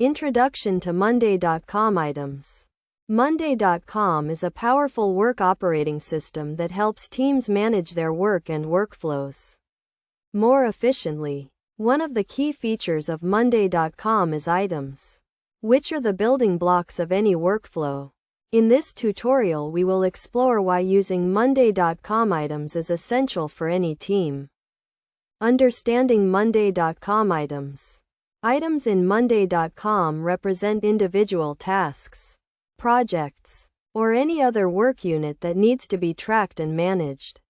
Introduction to Monday.com items. Monday.com is a powerful work operating system that helps teams manage their work and workflows more efficiently. One of the key features of Monday.com is items, which are the building blocks of any workflow. In this tutorial, we will explore why using Monday.com items is essential for any team. Understanding Monday.com items. Items in Monday.com represent individual tasks, projects, or any other work unit that needs to be tracked and managed.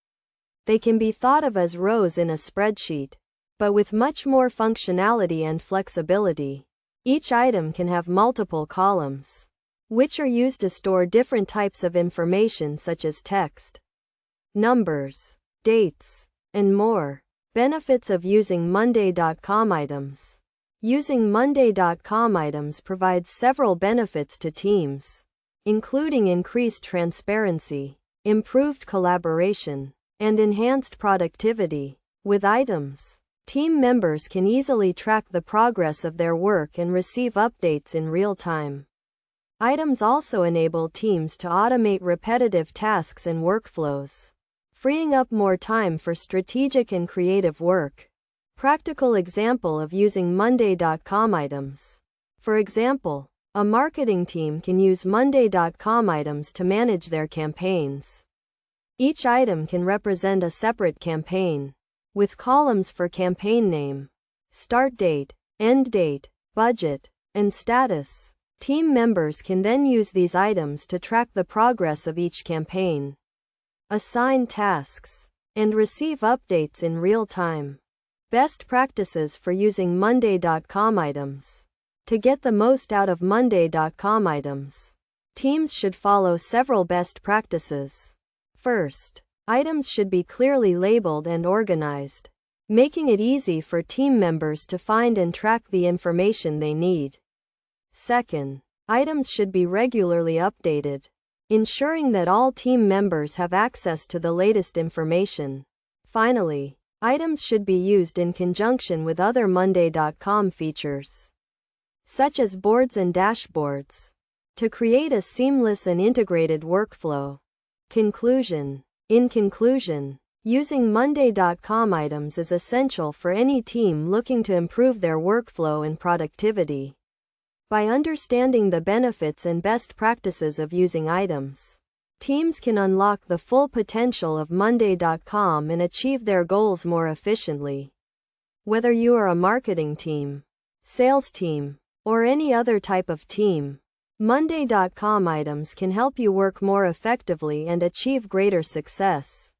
They can be thought of as rows in a spreadsheet, but with much more functionality and flexibility. Each item can have multiple columns, which are used to store different types of information such as text, numbers, dates, and more. Benefits of using Monday.com items. Using Monday.com items provides several benefits to teams, including increased transparency, improved collaboration, and enhanced productivity. With items, team members can easily track the progress of their work and receive updates in real time. Items also enable teams to automate repetitive tasks and workflows, freeing up more time for strategic and creative work. Practical example of using Monday.com items. For example, a marketing team can use Monday.com items to manage their campaigns. Each item can represent a separate campaign, with columns for campaign name, start date, end date, budget, and status. Team members can then use these items to track the progress of each campaign, assign tasks, and receive updates in real time. Best practices for using Monday.com items. To get the most out of Monday.com items, teams should follow several best practices. First, items should be clearly labeled and organized, making it easy for team members to find and track the information they need. Second, items should be regularly updated, ensuring that all team members have access to the latest information. Finally, items should be used in conjunction with other Monday.com features, such as boards and dashboards, to create a seamless and integrated workflow. Conclusion. In conclusion, using Monday.com items is essential for any team looking to improve their workflow and productivity. By understanding the benefits and best practices of using items, teams can unlock the full potential of Monday.com and achieve their goals more efficiently. Whether you are a marketing team, sales team, or any other type of team, Monday.com items can help you work more effectively and achieve greater success.